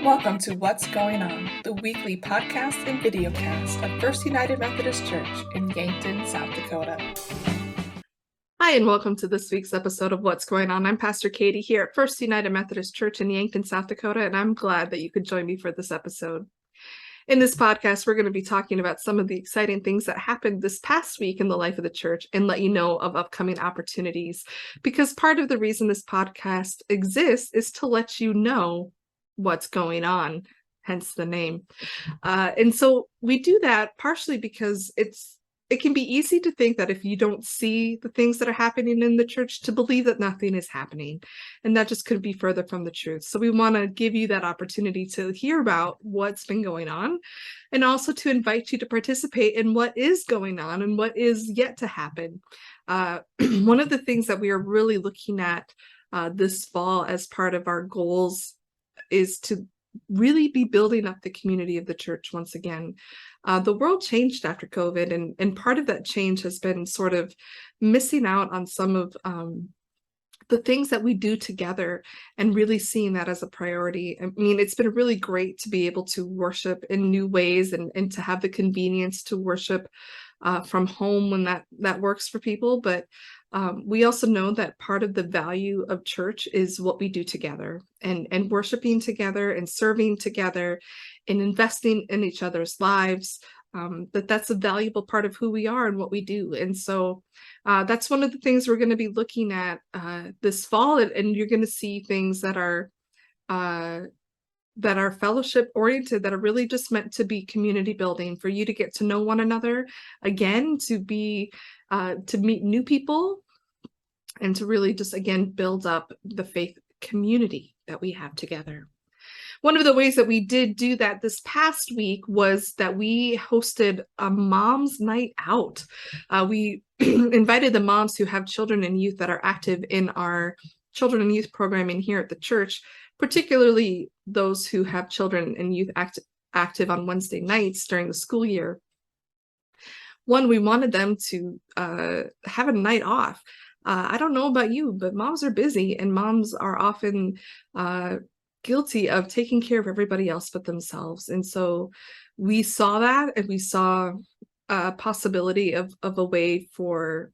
Welcome to What's Going On, the weekly podcast and videocast of First United Methodist Church in Yankton, South Dakota. Hi, and welcome to this week's episode of What's Going On. I'm Pastor Katie here at First United Methodist Church in Yankton, South Dakota, and I'm glad that you could join me for this episode. In this podcast, we're going to be talking about some of the exciting things that happened this past week in the life of the church and let you know of upcoming opportunities, because part of the reason this podcast exists is to let you know what's going on, hence the name. And so we do that partially because it can be easy to think that if you don't see the things that are happening in the church, to believe that nothing is happening. And that just couldn't be further from the truth. So we want to give you that opportunity to hear about what's been going on, and also to invite you to participate in what is going on and what is yet to happen. One of the things that we are really looking at this fall as part of our goals is to really be building up the community of the church once again. The world changed after COVID, and part of that change has been sort of missing out on some of the things that we do together and really seeing that as a priority. I mean, it's been really great to be able to worship in new ways and to have the convenience to worship from home when that works for people. But we also know that part of the value of church is what we do together, and worshiping together and serving together and investing in each other's lives. That's a valuable part of who we are and what we do. And so that's one of the things we're going to be looking at this fall, and you're going to see things that are fellowship oriented, that are really just meant to be community building, for you to get to know one another again, to meet new people, and to really just again build up the faith community that we have together. One of the ways that we did do that this past week was that we hosted a mom's night out. We invited the moms who have children and youth that are active in our children and youth programming here at the church, particularly those who have children and youth active on Wednesday nights during the school year. One, we wanted them to have a night off. I don't know about you, but moms are busy, and moms are often guilty of taking care of everybody else but themselves. And so we saw that, and we saw a possibility of a way for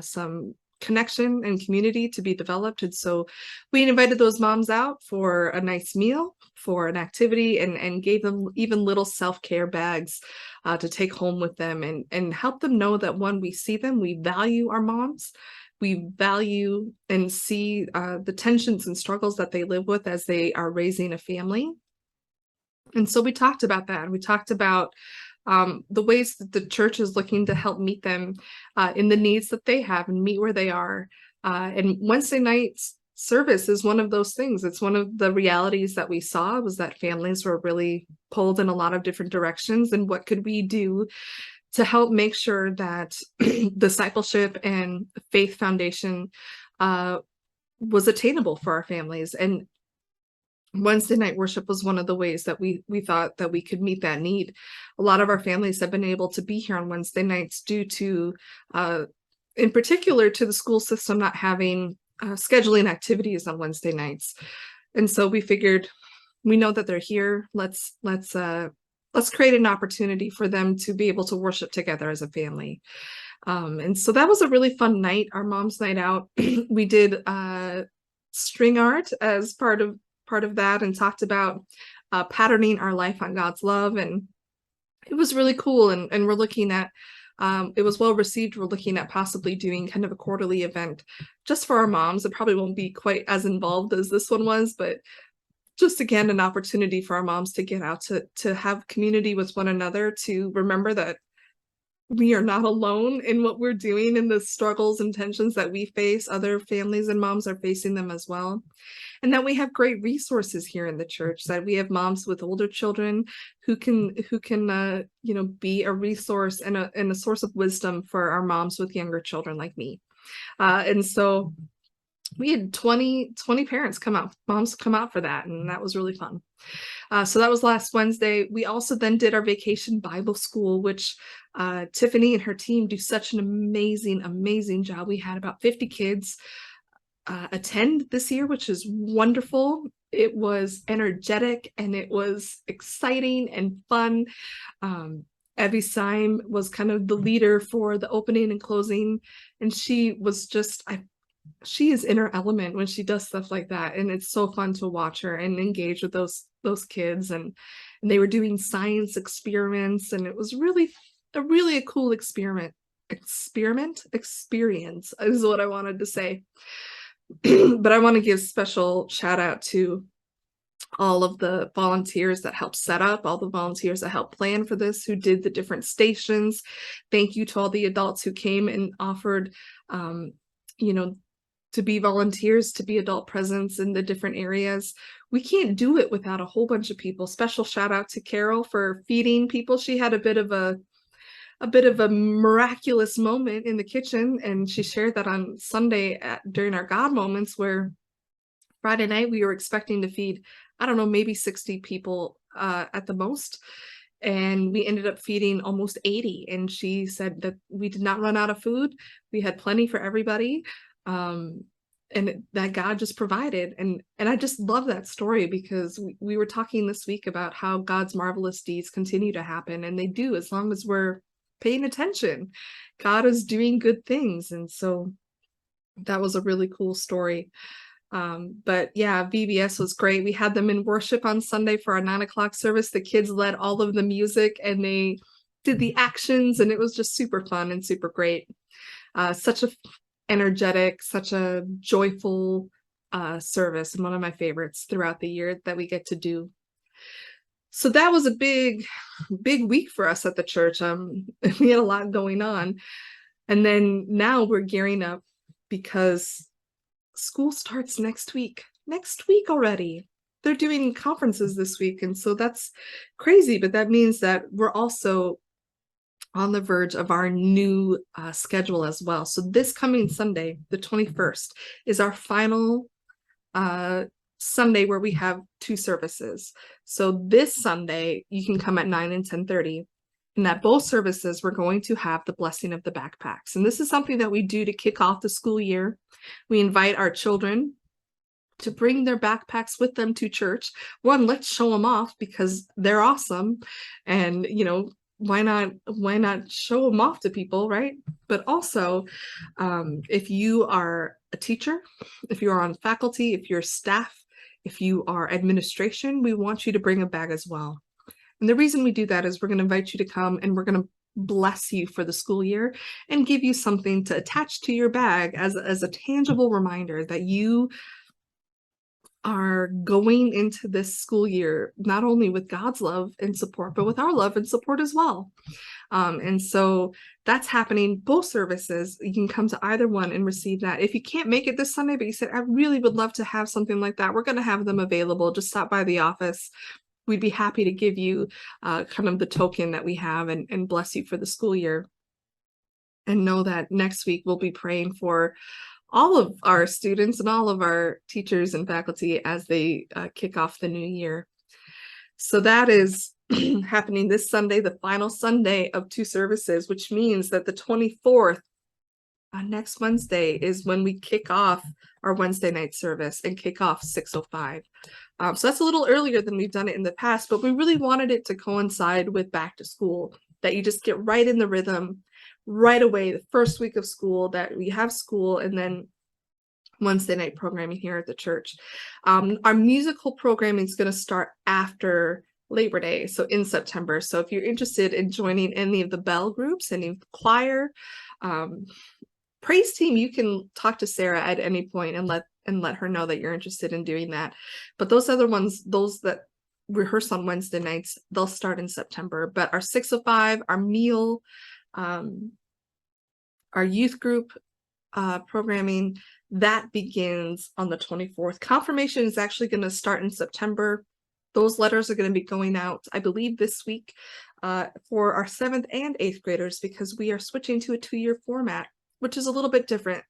some connection and community to be developed. And so we invited those moms out for a nice meal, for an activity, and gave them even little self-care bags to take home with them, and help them know that, one, we see them, we value our moms, we value and see the tensions and struggles that they live with as they are raising a family. And so we talked about that. We talked about the ways that the church is looking to help meet them in the needs that they have and meet where they are. And Wednesday night's service is one of those things. It's one of the realities that we saw, was that families were really pulled in a lot of different directions. And what could we do to help make sure that discipleship and faith foundation was attainable for our families? And Wednesday night worship was one of the ways that we thought that we could meet that need. A lot of our families have been able to be here on Wednesday nights due to, in particular, to the school system not having scheduling activities on Wednesday nights. And so we figured, we know that they're here. Let's create an opportunity for them to be able to worship together as a family. And so that was a really fun night, our mom's night out. We did string art as part of that, and talked about patterning our life on God's love. And it was really cool. And we're looking at, it was well received. We're looking at possibly doing kind of a quarterly event just for our moms. It probably won't be quite as involved as this one was, but just again, an opportunity for our moms to get out to have community with one another, to remember that we are not alone in what we're doing, in the struggles and tensions that we face. Other families and moms are facing them as well. And that we have great resources here in the church, that we have moms with older children who can be a resource and a source of wisdom for our moms with younger children like me. And so we had 20 parents moms come out for that, and that was really fun. So that was last Wednesday. We also then did our vacation Bible school, which Tiffany and her team do such an amazing job. We had about 50 kids attend this year, which is wonderful. It was energetic and it was exciting and fun. Evie Syme was kind of the leader for the opening and closing, and she was just, she is in her element when she does stuff like that, and it's so fun to watch her and engage with those kids. And they were doing science experiments, and it was really a cool experience is what I wanted to say. But I want to give special shout out to all of the volunteers that helped set up, all the volunteers that helped plan for this, who did the different stations. Thank you to all the adults who came and offered, you know, to be volunteers, to be adult presence in the different areas. We can't do it without a whole bunch of people. Special shout out to Carol for feeding people. She had a bit of a miraculous moment in the kitchen, and she shared that on Sunday during our God moments, where Friday night we were expecting to feed, I don't know, maybe 60 people at the most, and we ended up feeding almost 80. And she said that we did not run out of food. We had plenty for everybody, and that God just provided. And I just love that story, because we were talking this week about how God's marvelous deeds continue to happen, and they do as long as we're paying attention. God is doing good things, and so that was a really cool story. But yeah, VBS was great. We had them in worship on Sunday for our 9 o'clock service. The kids led all of the music and they did the actions, and it was just super fun and super great. Such a energetic, such a joyful service, and one of my favorites throughout the year that we get to do. So that was a big week for us at the church. We had a lot going on. And then now we're gearing up because school starts next week already. They're doing conferences this week, and so that's crazy, but that means that we're also on the verge of our new schedule as well. So this coming Sunday, the 21st, is our final Sunday where we have 2 services. So this Sunday you can come at 9 and 10:30. And at both services, we're going to have the blessing of the backpacks. And this is something that we do to kick off the school year. We invite our children to bring their backpacks with them to church. One, let's show them off because they're awesome. And, you know, why not show them off to people, right? But also, if you are a teacher, if you are on faculty, if you're staff, if you are administration, we want you to bring a bag as well. And the reason we do that is we're going to invite you to come, and we're going to bless you for the school year and give you something to attach to your bag as a tangible reminder that you are going into this school year not only with God's love and support, but with our love and support as well. And so that's happening both services. You can come to either one and receive that. If you can't make it this Sunday, but you said, I really would love to have something like that, we're going to have them available. Just stop by the office. We'd be happy to give you kind of the token that we have and bless you for the school year. And know that next week we'll be praying for all of our students and all of our teachers and faculty as they kick off the new year. So that is happening this Sunday, the final Sunday of 2 services, which means that the 24th, next Wednesday, is when we kick off our Wednesday night service and kick off 6:05. So that's a little earlier than we've done it in the past, but we really wanted it to coincide with back to school, that you just get right in the rhythm right away, the first week of school, that we have school, and then Wednesday night programming here at the church. Our musical programming is going to start after Labor Day, so in September. So if you're interested in joining any of the bell groups, any of the choir, praise team, you can talk to Sarah at any point and let her know that you're interested in doing that. But those other ones, those that rehearse on Wednesday nights, they'll start in September. But our 6:05, our meal, our youth group programming, that begins on the 24th. Confirmation is actually going to start in September. Those letters are going to be going out, I believe, this week for our 7th and 8th graders, because we are switching to a 2-year format, which is a little bit different.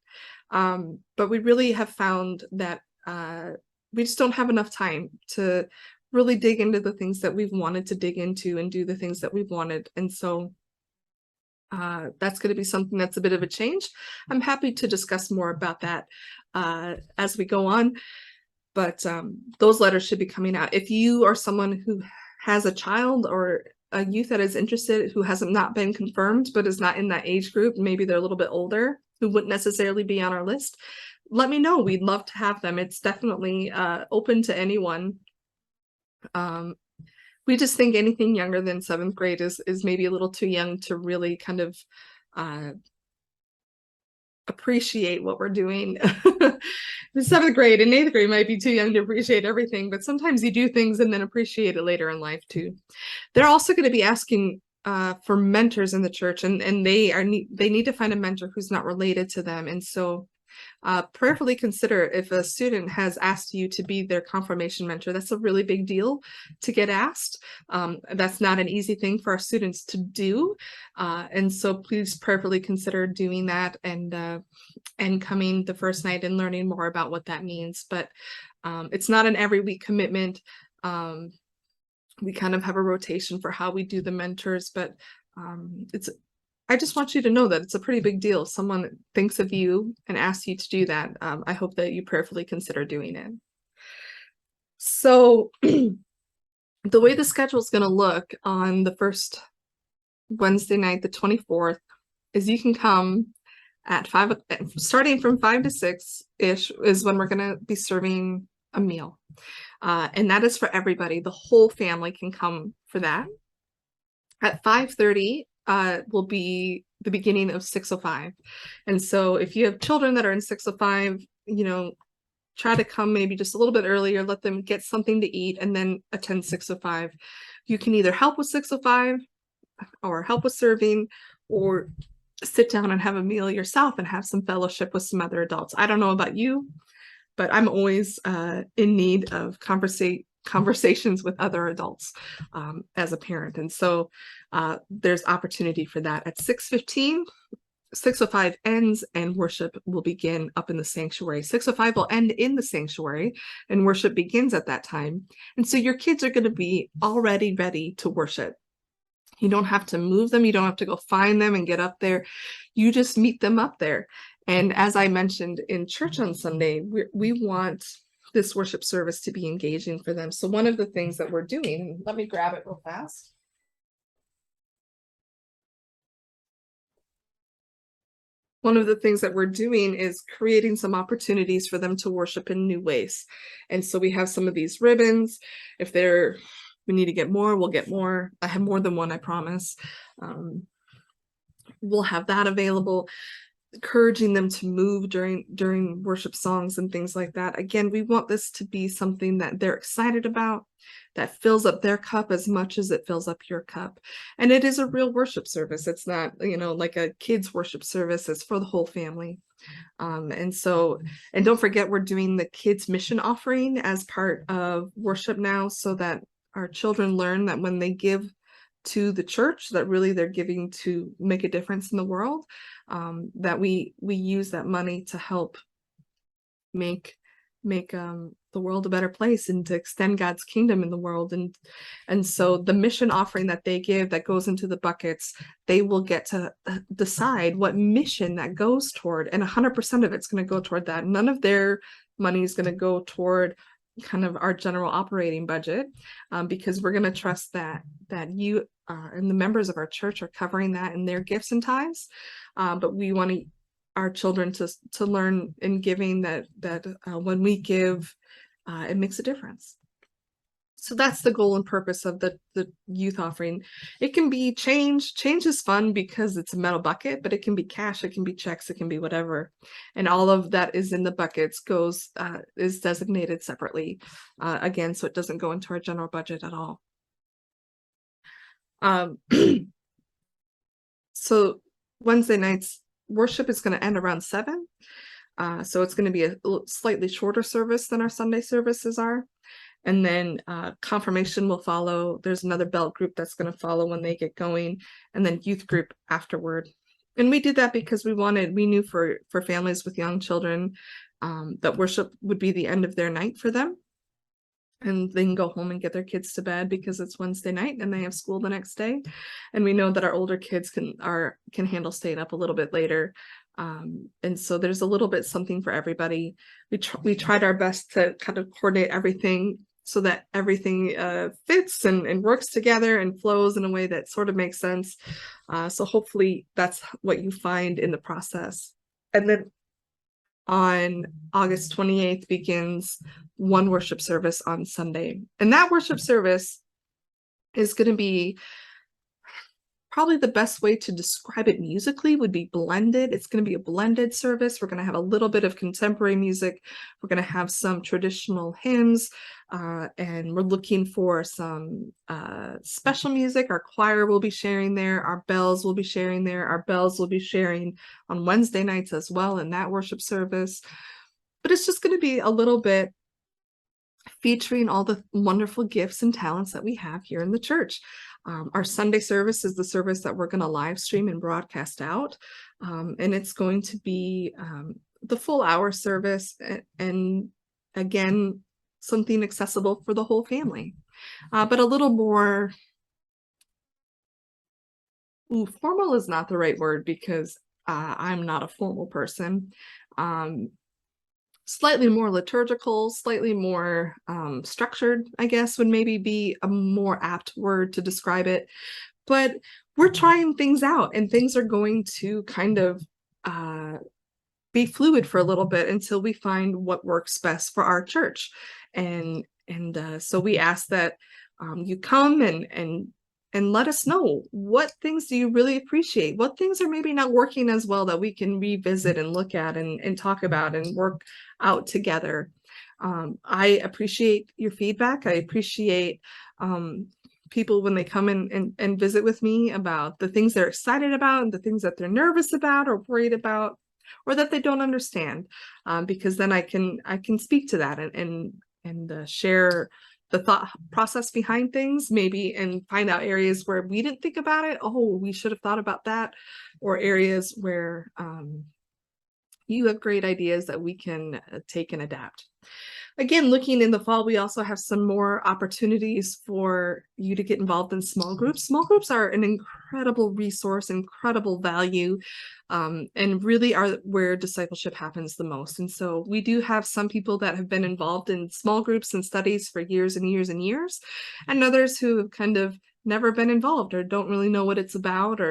But we really have found that we just don't have enough time to really dig into the things that we've wanted to dig into and do the things that we've wanted. And so That's going to be something that's a bit of a change. I'm happy to discuss more about that as we go on, but those letters should be coming out. If you are someone who has a child or a youth that is interested, who hasn't not been confirmed, but is not in that age group, maybe they're a little bit older, who wouldn't necessarily be on our list, let me know. We'd love to have them. It's definitely open to anyone. We just think anything younger than 7th grade is maybe a little too young to really kind of appreciate what we're doing. The 7th grade and 8th grade might be too young to appreciate everything, but sometimes you do things and then appreciate it later in life too. They're also going to be asking for mentors in the church, and they need to find a mentor who's not related to them. And so prayerfully consider if a student has asked you to be their confirmation mentor. That's a really big deal to get asked. That's not an easy thing for our students to do. And so please prayerfully consider doing that and coming the first night and learning more about what that means. But it's not an every week commitment. We kind of have a rotation for how we do the mentors, but I just want you to know that it's a pretty big deal. If someone thinks of you and asks you to do that, I hope that you prayerfully consider doing it. So the way the schedule is going to look on the first Wednesday night, the 24th, is you can come at starting from 5 to 6-ish is when we're going to be serving a meal. And that is for everybody. The whole family can come for that. At 5:30, will be the beginning of 6:05. And so if you have children that are in 6:05, try to come maybe just a little bit earlier, let them get something to eat, and then attend 6:05. You can either help with 6:05 or help with serving, or sit down and have a meal yourself and have some fellowship with some other adults. I don't know about you, but I'm always in need of conversations with other adults as a parent. And so there's opportunity for that. At 6:15, 6:05 ends and worship will begin up in the sanctuary. 6:05 will end in the sanctuary and worship begins at that time. And so your kids are going to be already ready to worship. You don't have to move them. You don't have to go find them and get up there. You just meet them up there. And as I mentioned in church on Sunday, we want this worship service to be engaging for them. So one of the things that we're doing, let me grab it real fast. One of the things that we're doing is creating some opportunities for them to worship in new ways. And so we have some of these ribbons. If we need to get more, we'll get more. I have more than one, I promise. We'll have that available, encouraging them to move during worship songs and things like that. Again, we want this to be something that they're excited about, that fills up their cup as much as it fills up your cup. And it is a real worship service. It's not, like a kids worship service. It's for the whole family. And don't forget, we're doing the kids mission offering as part of worship now, so that our children learn that when they give to the church, that really they're giving to make a difference in the world, that we use that money to help make the world a better place and to extend God's kingdom in the world. And so the mission offering that they give, that goes into the buckets, they will get to decide what mission that goes toward, and 100% of it's going to go toward that. None of their money is going to go toward kind of our general operating budget, because we're going to trust that you and the members of our church are covering that in their gifts and tithes. But we want our children to learn in giving that when we give, it makes a difference. So that's the goal and purpose of the youth offering. It can be change. Change is fun because it's a metal bucket, but it can be cash, it can be checks, it can be whatever. And all of that is in the buckets, is designated separately, again, so it doesn't go into our general budget at all. So Wednesday nights worship is going to end around 7. So it's going to be a slightly shorter service than our Sunday services are. And then confirmation will follow. There's another belt group that's going to follow when they get going, and then youth group afterward. And we did that because we knew for families with young children, that worship would be the end of their night for them. and they can go home and get their kids to bed because it's Wednesday night and they have school the next day. And we know that our older kids can handle staying up a little bit later. And so there's a little bit something for everybody. We tried our best to kind of coordinate everything so that everything fits and works together and flows in a way that sort of makes sense. So hopefully that's what you find in the process. And then on August 28th begins one worship service on Sunday. And that worship service is going to be probably the best way to describe it musically would be blended. It's going to be a blended service. We're going to have a little bit of contemporary music. We're going to have some traditional hymns, and we're looking for some special music. Our choir will be sharing there. Our bells will be sharing there. Our bells will be sharing on Wednesday nights as well in that worship service. But it's just going to be a little bit featuring all the wonderful gifts and talents that we have here in the church. Our Sunday service is the service that we're going to live stream and broadcast out. And it's going to be the full hour service, and again, something accessible for the whole family, but a little more, formal is not the right word because I'm not a formal person. Slightly more liturgical, slightly more structured, I guess, would maybe be a more apt word to describe it. But we're trying things out, and things are going to kind of be fluid for a little bit until we find what works best for our church. And so we ask that you come and let us know, what things do you really appreciate? What things are maybe not working as well that we can revisit and look at and talk about and work out together. I appreciate your feedback. I appreciate people when they come in and visit with me about the things they're excited about and the things that they're nervous about or worried about or that they don't understand, because then I can speak to that and share the thought process behind things, maybe, and find out areas where we didn't think about it. Oh, we should have thought about that. Or areas where you have great ideas that we can take and adapt. Again, looking in the fall, we also have some more opportunities for you to get involved in small groups. Small groups are an incredible resource, incredible value, and really are where discipleship happens the most. And so we do have some people that have been involved in small groups and studies for years and years and years, and others who have kind of never been involved or don't really know what it's about.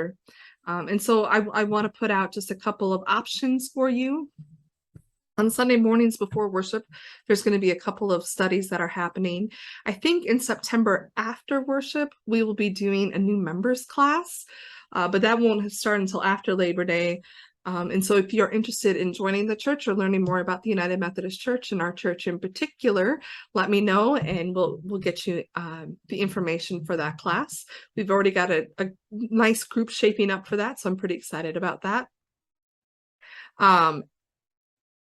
And so I want to put out just a couple of options for you. On Sunday mornings before worship, there's going to be a couple of studies that are happening. I think in September after worship, we will be doing a new members class, but that won't start until after Labor Day. And so if you're interested in joining the church or learning more about the United Methodist Church and our church in particular, let me know and we'll get you the information for that class. We've already got a nice group shaping up for that, so I'm pretty excited about that.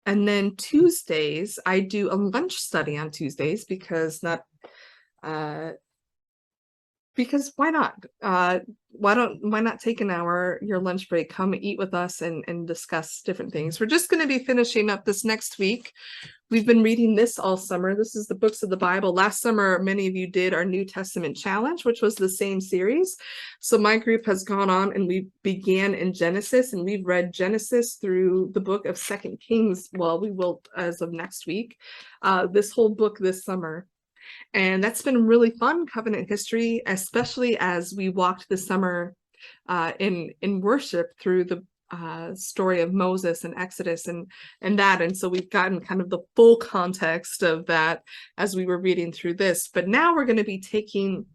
And then Tuesdays, I do a lunch study on Tuesdays because why not? Why not take an hour, your lunch break, come eat with us and discuss different things. We're just going to be finishing up this next week. We've been reading this all summer. This is the books of the Bible. Last summer, many of you did our New Testament Challenge, which was the same series. So my group has gone on and we began in Genesis, and we've read Genesis through the book of 2 Kings. Well, we will as of next week, this whole book this summer. And that's been really fun, covenant history, especially as we walked this summer in worship through the story of Moses and Exodus and that. And so we've gotten kind of the full context of that as we were reading through this. But now we're going to be taking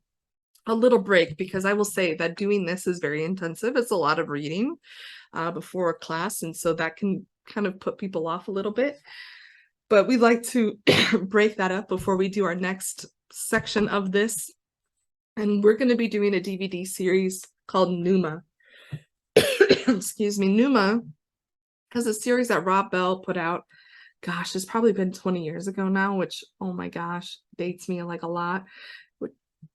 a little break, because I will say that doing this is very intensive. It's a lot of reading before a class. And so that can kind of put people off a little bit. But we'd like to break that up before we do our next section of this. And we're going to be doing a DVD series called Pneuma. Excuse me. Pneuma is a series that Rob Bell put out. Gosh, it's probably been 20 years ago now, which, oh my gosh, dates me like a lot.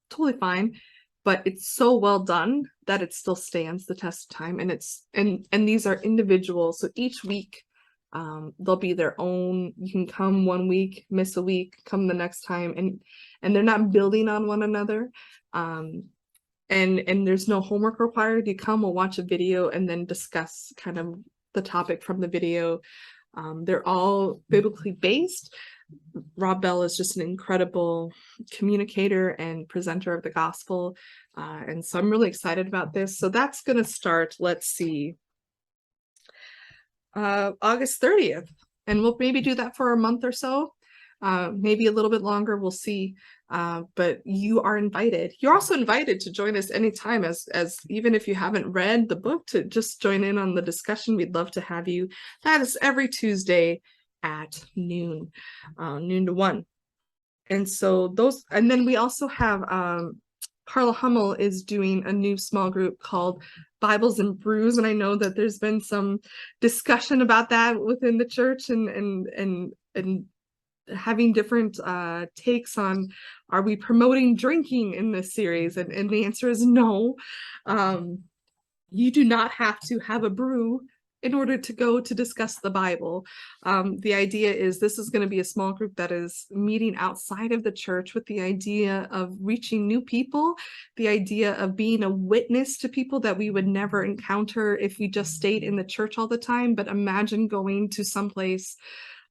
Totally fine. But it's so well done that it still stands the test of time. And these are individuals. So each week, They'll be their own. You can come one week, miss a week, come the next time, and they're not building on one another. And there's no homework required. You come, we'll watch a video, and then discuss kind of the topic from the video. They're all biblically based. Rob Bell is just an incredible communicator and presenter of the gospel. And so I'm really excited about this. So that's going to start, let's see, August 30th. And we'll maybe do that for a month or so, maybe a little bit longer. We'll see. But you are invited. You're also invited to join us anytime, as even if you haven't read the book, to just join in on the discussion. We'd love to have you. That is every Tuesday at noon to 1. And so those, and then we also have Carla Hummel is doing a new small group called Bibles and Brews, and I know that there's been some discussion about that within the church, and having different takes on, are we promoting drinking in this series? And the answer is no. You do not have to have a brew in order to go to discuss the Bible. The idea is this is going to be a small group that is meeting outside of the church with the idea of reaching new people, the idea of being a witness to people that we would never encounter if we just stayed in the church all the time. But imagine going to someplace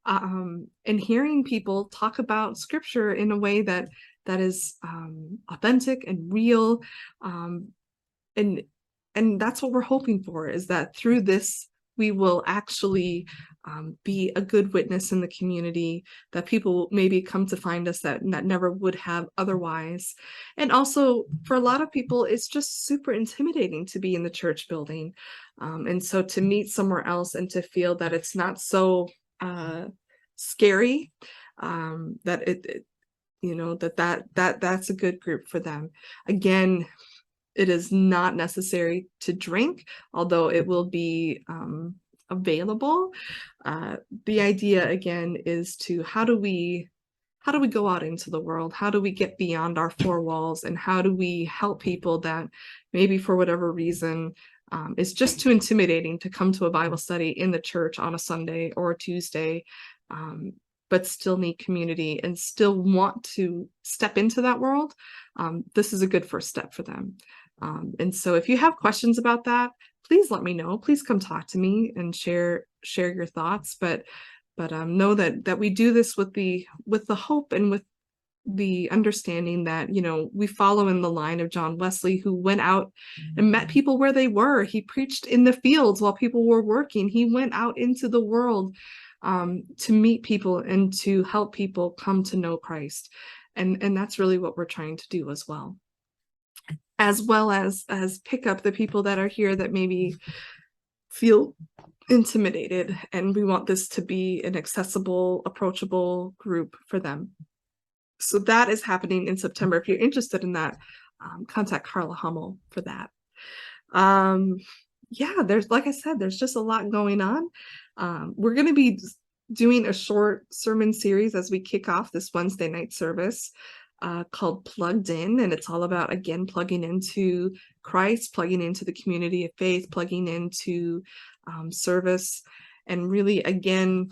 and hearing people talk about scripture in a way that is authentic and real. And that's what we're hoping for, is that through this, we will actually be a good witness in the community, that people maybe come to find us that never would have otherwise. And also, for a lot of people, it's just super intimidating to be in the church building. And so to meet somewhere else and to feel that it's not so scary, that it you know, that's a good group for them. Again, it is not necessary to drink, although it will be available. The idea again is to how do we go out into the world? How do we get beyond our four walls? And how do we help people that maybe for whatever reason it's just too intimidating to come to a Bible study in the church on a Sunday or a Tuesday, but still need community and still want to step into that world? This is a good first step for them. And so if you have questions about that, please let me know. Please come talk to me and share your thoughts. But know that we do this with the hope and with the understanding that, you know, we follow in the line of John Wesley, who went out and met people where they were. He preached in the fields while people were working. He went out into the world to meet people and to help people come to know Christ. And that's really what we're trying to do as well as pick up the people that are here that maybe feel intimidated, and we want this to be an accessible, approachable group for them. So that is happening in September. If you're interested in that, contact Carla Hummel for that. Yeah, there's, like I said, there's just a lot going on. We're going to be doing a short sermon series as we kick off this Wednesday night service called Plugged In, and it's all about, again, plugging into Christ, plugging into the community of faith, plugging into service, and really, again,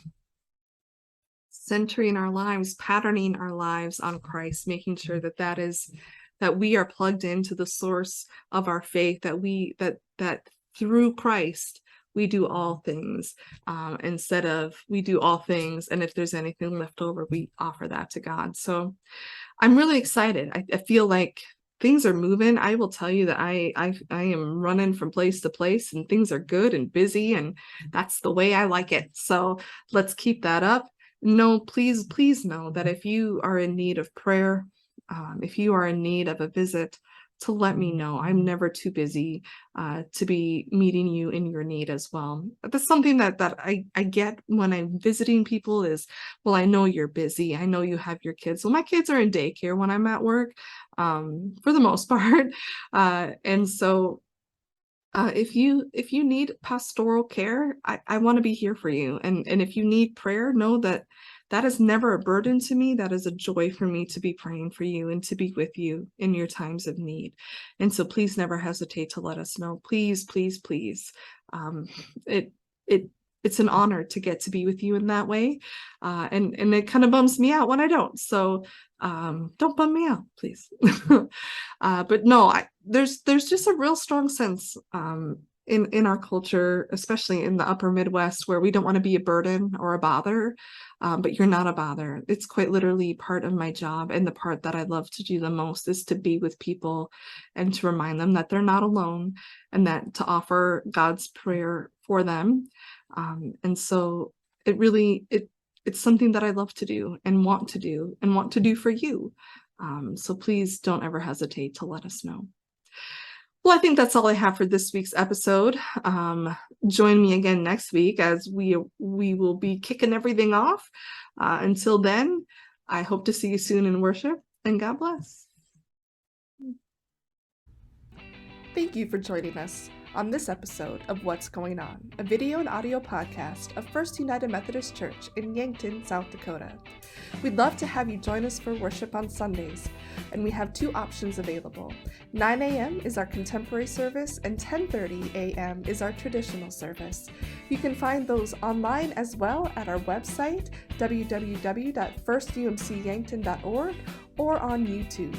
centering our lives, patterning our lives on Christ, making sure that we are plugged into the source of our faith, that through Christ we do all things, instead of we do all things, and if there's anything left over, we offer that to God. So I'm really excited. I feel like things are moving. I will tell you that I am running from place to place, and things are good and busy, and that's the way I like it. So let's keep that up. No, please know that if you are in need of prayer, if you are in need of a visit, to let me know. I'm never too busy to be meeting you in your need as well. That's something that I get when I'm visiting people is, well, I know you're busy. I know you have your kids. Well, my kids are in daycare when I'm at work, for the most part. And so if you need pastoral care, I want to be here for you. And if you need prayer, know that is never a burden to me. That is a joy for me to be praying for you and to be with you in your times of need. And so please never hesitate to let us know. Please. It's it's an honor to get to be with you in that way. And it kind of bums me out when I don't. So don't bum me out, please. But no, there's just a real strong sense in our culture, especially in the upper Midwest, where we don't want to be a burden or a bother. But you're not a bother. It's quite literally part of my job, and the part that I love to do the most is to be with people and to remind them that they're not alone, and that to offer God's prayer for them. And so it's something that I love to do and want to do for you. So please don't ever hesitate to let us know. Well, I think that's all I have for this week's episode. Join me again next week as we will be kicking everything off. Until then, I hope to see you soon in worship, and God bless. Thank you for joining us on this episode of What's Going On, a video and audio podcast of First United Methodist Church in Yankton, South Dakota. We'd love to have you join us for worship on Sundays, and we have two options available. 9 a.m. is our contemporary service, and 10:30 a.m. is our traditional service. You can find those online as well at our website, www.firstumcyankton.org, or on YouTube.